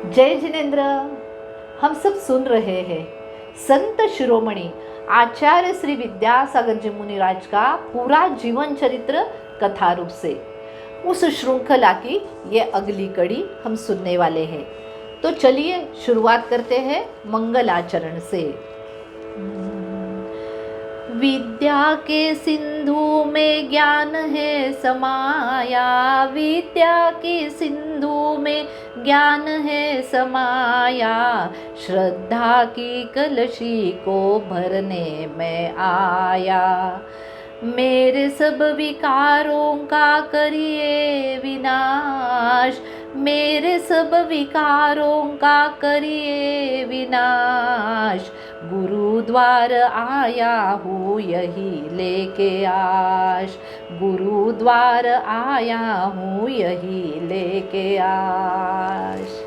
जय जिनेन्द्र। हम सब सुन रहे हैं संत शिरोमणि आचार्य श्री विद्यासागर जी मुनिराज का पूरा जीवन चरित्र कथा रूप से। उस श्रृंखला की ये अगली कड़ी हम सुनने वाले हैं। तो चलिए शुरुआत करते हैं मंगलाचरण से। विद्या के सिंधु में ज्ञान है समाया, विद्या के सिंधु में ज्ञान है समाया, श्रद्धा की कलशी को भरने में आया। मेरे सब विकारों का करिए विनाश, मेरे सब विकारों का करिए विनाश, गुरुद्वार आया हूँ यही लेके आश, गुरुद्वार आया हूँ यही लेके आश।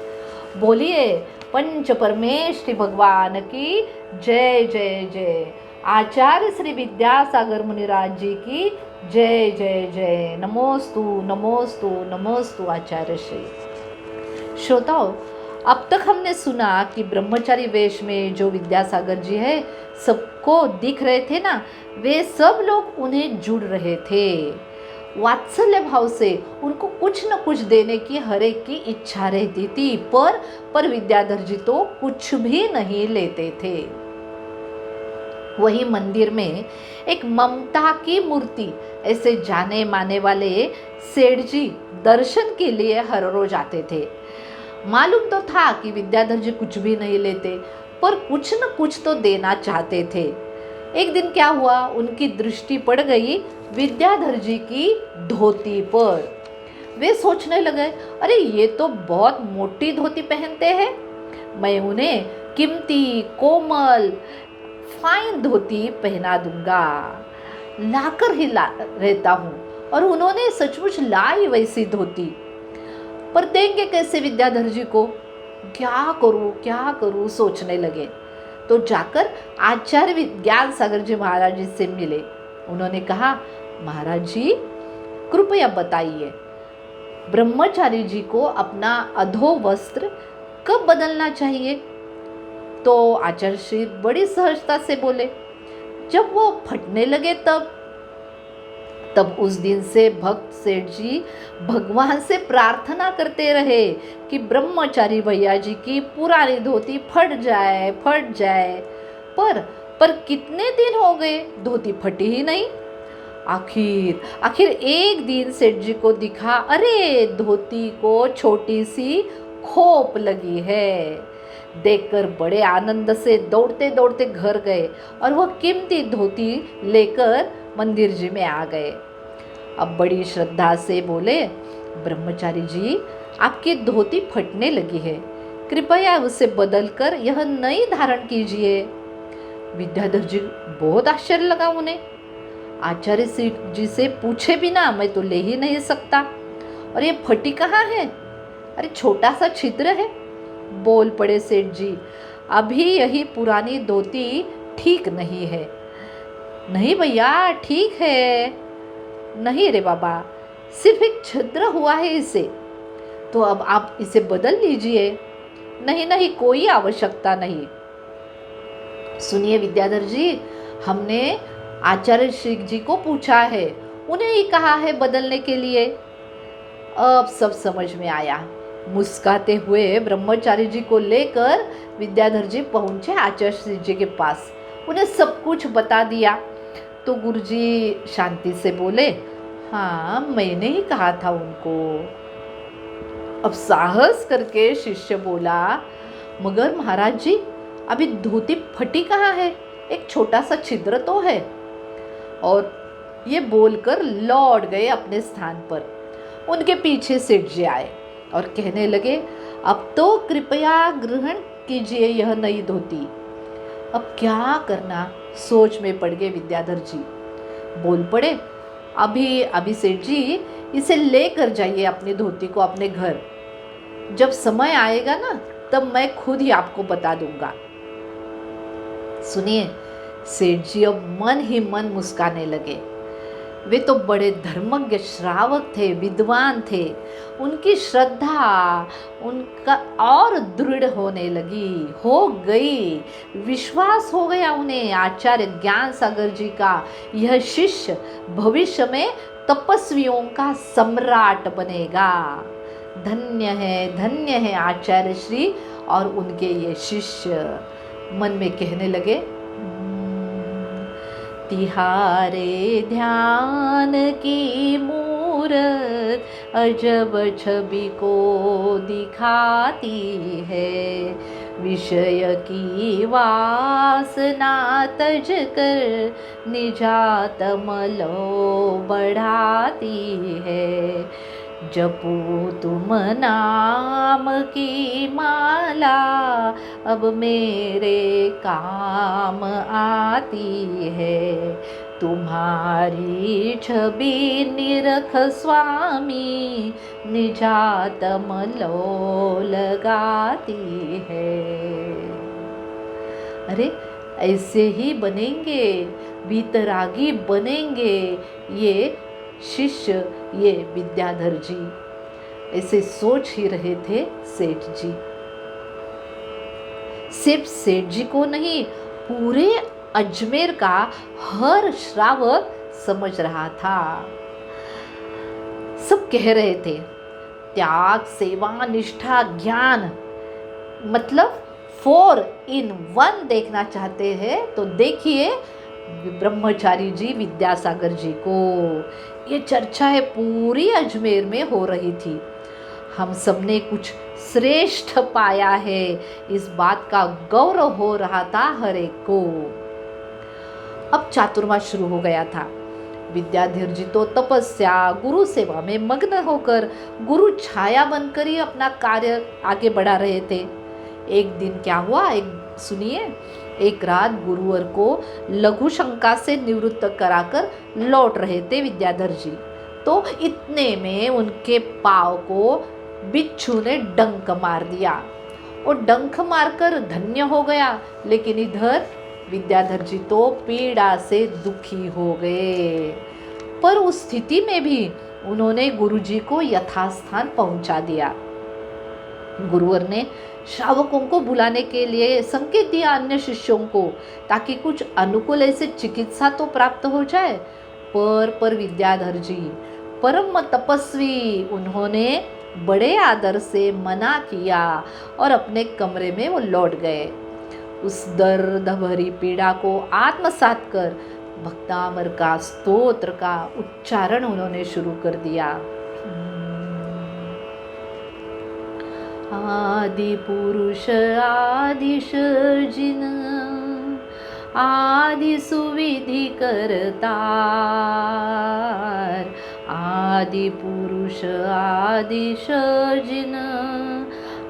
बोलिए पंच परमेश्वरी भगवान की जय जय जय। आचार्य श्री विद्यासागर मुनिराज जी की जय जय जय। नमोस्तु नमोस्तु नमोस्तु आचार्य श्री। श्रोताओं, अब तक हमने सुना कि ब्रह्मचारी वेश में जो विद्यासागर जी है सबको दिख रहे थे ना, वे सब लोग उन्हें जुड़ रहे थे। वात्सल्य भाव से उनको कुछ न कुछ देने की हर एक की इच्छा रहती थी, पर विद्याधर जी तो कुछ भी नहीं लेते थे। वही मंदिर में एक ममता की मूर्ति ऐसे जाने माने वाले सेठ जी दर्शन के लिए हर रोज आते थे। मालूम तो था कि विद्याधर जी कुछ भी नहीं लेते, पर कुछ न कुछ तो देना चाहते थे। एक दिन क्या हुआ, उनकी दृष्टि पड़ गई विद्याधर जी की धोती पर। वे सोचने लगे, अरे ये तो बहुत मोटी धोती पहनते हैं, मैं उन्हें कीमती कोमल फाइन धोती पहना दूंगा। लाकर ही रहता हूँ, और उन्होंने सचमुच लाई वैसी धोती, पर देंगे कैसे विद्याधर जी को? क्या करूँ सोचने लगे। तो जाकर आचार्य विद्यासागर जी महाराज जी से मिले। उन्होंने कहा, महाराज जी कृपया बताइए, ब्रह्मचारी जी को अपना अधो वस्त्र कब बदलना चाहिए? तो आचार्य श्री बड़ी सहजता से बोले, जब वो फटने लगे तब उस दिन से भक्त सेठ जी भगवान से प्रार्थना करते रहे कि ब्रह्मचारी भैया जी की पुरानी धोती फट जाए। पर कितने दिन हो गए, धोती फटी ही नहीं। आखिर एक दिन सेठ जी को दिखा, अरे धोती को छोटी सी खोप लगी है। देखकर बड़े आनंद से दौड़ते दौड़ते घर गए और वह कीमती धोती लेकर मंदिर जी में आ गए। अब बड़ी श्रद्धा से बोले, ब्रह्मचारी जी आपकी धोती फटने लगी है, कृपया उसे बदलकर यह नई धारण कीजिए। विद्याधर जी बहुत आश्चर्य लगा उन्हें। आचार्य जी से पूछे बिना मैं तो ले ही नहीं सकता, और ये फटी कहाँ है? अरे छोटा सा छिद्र है। बोल पड़े सेठ जी, अभी यही पुरानी धोती ठीक नहीं है। नहीं भैया ठीक है। नहीं रे बाबा, सिर्फ एक छिद्र हुआ है इसे, तो अब आप इसे बदल लीजिए। नहीं कोई आवश्यकता नहीं। सुनिए विद्याधर जी, हमने आचार्य श्री जी को पूछा है, उन्हें ही कहा है बदलने के लिए। अब सब समझ में आया। मुस्काते हुए ब्रह्मचारी जी को लेकर विद्याधर जी पहुंचे आचार्य श्री जी के पास। उन्हें सब कुछ बता दिया। तो गुरुजी शांति से बोले, हाँ मैंने ही कहा था उनको। अब साहस करके शिष्य बोला, मगर महाराज जी अभी धोती फटी कहाँ है, एक छोटा सा छिद्र तो है। और ये बोलकर लौट गए अपने स्थान पर। उनके पीछे सेठ जी आए और कहने लगे, अब तो कृपया ग्रहण कीजिए यह नई धोती। अब क्या करना सोच में पड़ गए विद्याधर जी। बोल पड़े, अभी सेठ जी इसे लेकर जाइए अपनी धोती को अपने घर। जब समय आएगा ना तब मैं खुद ही आपको बता दूंगा। सुनिए, सेठ जी अब मन ही मन मुस्काने लगे। वे तो बड़े धर्मज्ञ श्रावक थे, विद्वान थे। उनकी श्रद्धा उनका और दृढ़ होने लगी, हो गई। विश्वास हो गया उन्हें आचार्य ज्ञान सागर जी का यह शिष्य भविष्य में तपस्वियों का सम्राट बनेगा। धन्य है आचार्य श्री और उनके ये शिष्य। मन में कहने लगे, तिहारे ध्यान की मूरत अजब छवि को दिखाती है, विषय की वासना तज कर निजात मलो बढ़ाती है। जपो तुम नाम की माला अब मेरे काम आती है, तुम्हारी छवि निरख स्वामी निजात मलो लगाती है। अरे ऐसे ही बनेंगे, वितरागी बनेंगे ये शिष्य, ये विद्याधर जी। ऐसे सोच ही रहे थे सेठ जी। सिर्फ सेठ जी को नहीं, पूरे अजमेर का हर श्रावक समझ रहा था। सब कह रहे थे, त्याग, सेवा, निष्ठा, ज्ञान, मतलब 4 in 1 देखना चाहते हैं तो देखिए ब्रह्मचारी जी विद्यासागर जी को। ये चर्चा है पूरी अजमेर में हो रही थी। हम सबने कुछ श्रेष्ठ पाया है, इस बात का गौरव हो रहा था हर एक को। अब चातुर्मास शुरू हो गया था। विद्याधर जी तो तपस्या, गुरु सेवा में मग्न होकर गुरु छाया बनकर ही अपना कार्य आगे बढ़ा रहे थे। एक दिन क्या हुआ, सुनिए। एक रात गुरुवर को लघु शंका से निवृत्त कराकर लौट रहे थे विद्याधर जी, तो इतने में उनके पाँव को बिच्छू ने डंक मार दिया। और डंक मारकर धन्य हो गया, लेकिन इधर विद्याधर जी तो पीड़ा से दुखी हो गए। पर उस स्थिति में भी उन्होंने गुरुजी को यथास्थान पहुंचा दिया। गुरुवर ने श्रावकों को बुलाने के लिए संकेत दिया अन्य शिष्यों को, ताकि कुछ अनुकूल ऐसे चिकित्सा तो प्राप्त हो जाए। पर विद्याधर जी परम तपस्वी, उन्होंने बड़े आदर से मना किया और अपने कमरे में वो लौट गए। उस दर्द भरी पीड़ा को आत्मसात कर भक्तामर का स्तोत्र का उच्चारण उन्होंने शुरू कर दिया। आदि पुरुष आदि सर्जिन, आदि सुविधि करतार, आदि पुरुष आदि सर्जिन,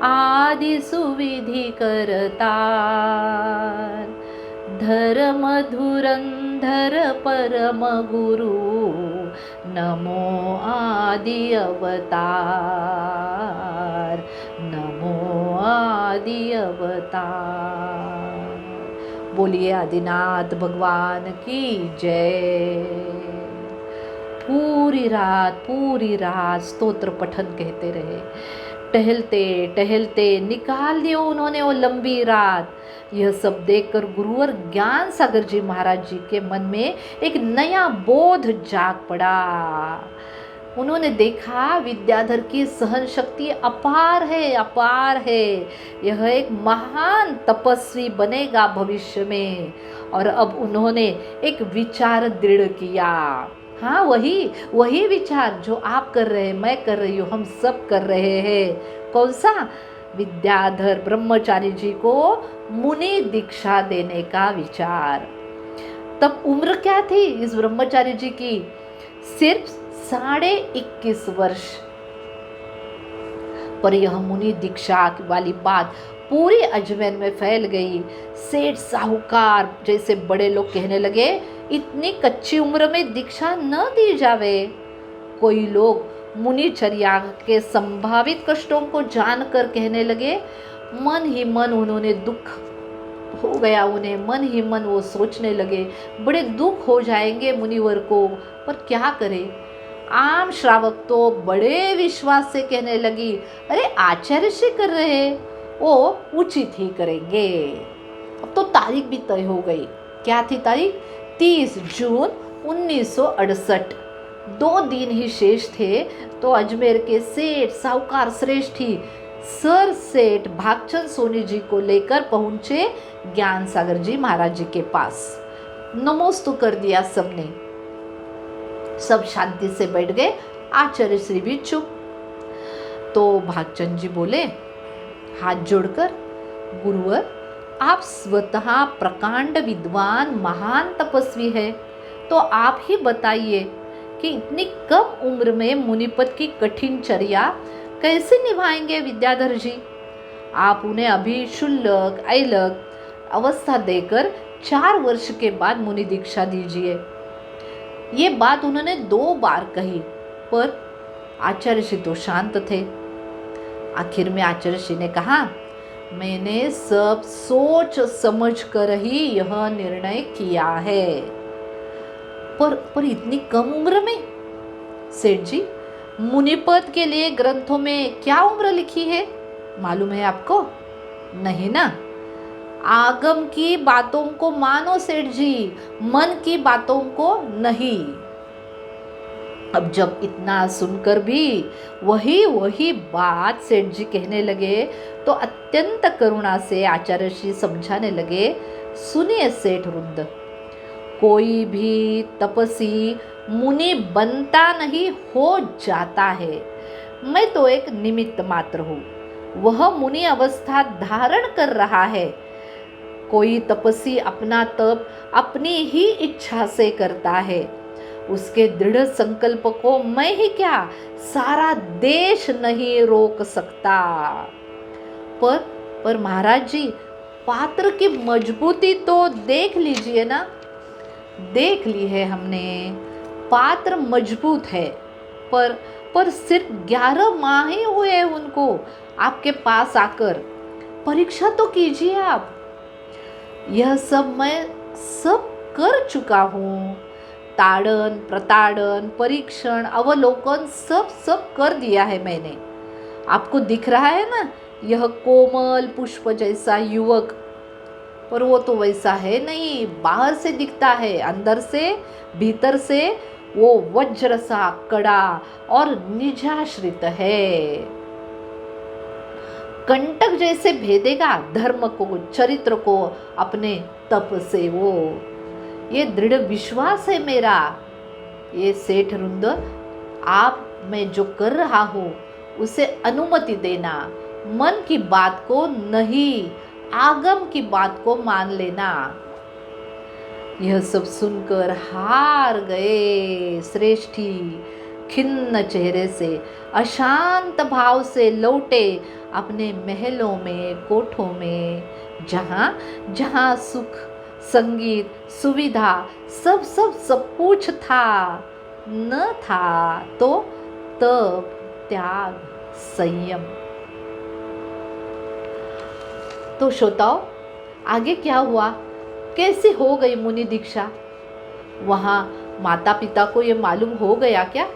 आदि सुविधि करतार, धर्म धुरंधर परम गुरु, नमो आदि अवतार, नमो आदि अवतार। बोलिए आदिनाथ भगवान की जय। पूरी रात स्तोत्र पठन कहते रहे। टहलते टहलते निकाल दिया उन्होंने वो लंबी रात। यह सब देखकर गुरुवर ज्ञान सागर जी महाराज जी के मन में एक नया बोध जाग पड़ा। उन्होंने देखा विद्याधर की सहन शक्ति अपार है। यह एक महान तपस्वी बनेगा भविष्य में। और अब उन्होंने एक विचार दृढ़ किया। हाँ, वही विचार जो आप कर रहे हैं, मैं कर रही हूँ, हम सब कर रहे हैं। कौन सा? विद्याधर ब्रह्मचारी जी को मुनि दीक्षा देने का विचार। तब उम्र क्या थी इस ब्रह्मचारी जी की? सिर्फ 21.5 वर्ष। पर यह मुनि दीक्षा वाली बात पूरी अजमेर में फैल गई। सेठ साहूकार जैसे बड़े लोग कहने लगे, इतनी कच्ची उम्र में दीक्षा न दी जावे। कोई लोग मुनिचर्या के संभावित कष्टों को जानकर कहने लगे। मन ही मन उन्होंने दुख हो गया उन्हें। मन ही मन वो सोचने लगे, बड़े दुख हो जाएंगे मुनिवर को, पर क्या करें। आम श्रावक तो बड़े विश्वास से कहने लगी, अरे आचार्य श्री कर रहे, वो उचित ही करेंगे। अब तो तारीख भी तय हो गई। क्या थी तारीख? 30 जून 1968। 2 दिन ही शेष थे तो अजमेर के सेठ साहूकार श्रेष्ठी सर सेठ भागचंद सोनी जी को लेकर पहुंचे ज्ञान सागर जी महाराज जी के पास। नमोस्तु कर दिया सबने, सब शांति से बैठ गए। आचार्य श्री भी चुप। तो भागचंद जी बोले हाथ जोड़कर, गुरुवर आप स्वतः प्रकांड विद्वान महान तपस्वी है, तो आप ही बताइए कि इतनी कम उम्र में मुनिपद की कठिन चर्या कैसे निभाएंगे विद्याधर जी। आप उन्हें अभी शुल्लक ऐलक अवस्था देकर 4 वर्ष के बाद मुनि दीक्षा दीजिए। ये बात उन्होंने 2 बार कही, पर आचार्य श्री तो शांत थे। आखिर में आचार्य श्री ने कहा, मैंने सब सोच समझ कर ही यह निर्णय किया है। पर इतनी कम उम्र में? सेठ जी, मुनिपद के लिए ग्रंथों में क्या उम्र लिखी है मालूम है आपको? नहीं ना। आगम की बातों को मानो सेठ जी, मन की बातों को नहीं। अब जब इतना सुनकर भी वही बात सेठ जी कहने लगे तो अत्यंत करुणा से आचार्य श्री समझाने लगे, सुनिए सेठ वृंद, कोई भी तपस्वी मुनि बनता नहीं, हो जाता है। मैं तो एक निमित्त मात्र हूँ, वह मुनि अवस्था धारण कर रहा है। कोई तपस्वी अपना तप अपनी ही इच्छा से करता है, उसके दृढ़ संकल्प को मैं ही क्या, सारा देश नहीं रोक सकता। पर महाराज जी, पात्र की मजबूती तो देख लीजिए ना। देख ली है हमने, पात्र मजबूत है, पर सिर्फ 11 माह ही हुए उनको आपके पास आकर। परीक्षा तो कीजिए आप। यह सब मैं सब कर चुका हूँ। ताड़न प्रताड़न परीक्षण अवलोकन सब कर दिया है मैंने। आपको दिख रहा है ना यह कोमल पुष्प जैसा युवक, पर वो तो वैसा है नहीं। बाहर से दिखता है, अंदर से भीतर से वो वज्र सा कड़ा और निजाश्रित है। कंटक जैसे भेदेगा धर्म को, चरित्र को अपने तप से। वो ये दृढ़ विश्वास है मेरा। ये सेठ वृंद, आप मैं जो कर रहा हूँ उसे अनुमति देना। मन की बात को नहीं, आगम की बात को मान लेना। यह सब सुनकर हार गए श्रेष्ठी खिन्न चेहरे से अशांत भाव से लौटे अपने महलों में, कोठों में, जहाँ सुख संगीत सुविधा सब कुछ था। न था तो तप त्याग संयम। तो श्रोताओ, आगे क्या हुआ, कैसे हो गई मुनि दीक्षा? वहाँ माता पिता को ये मालूम हो गया क्या?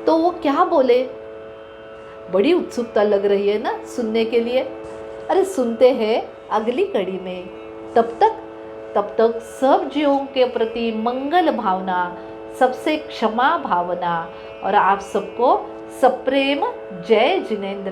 तो वो क्या बोले? बड़ी उत्सुकता लग रही है ना सुनने के लिए। अरे सुनते हैं अगली कड़ी में। तब तक सब जीवों के प्रति मंगल भावना, सबसे क्षमा भावना और आप सबको सप्रेम जय जिनेंद्र।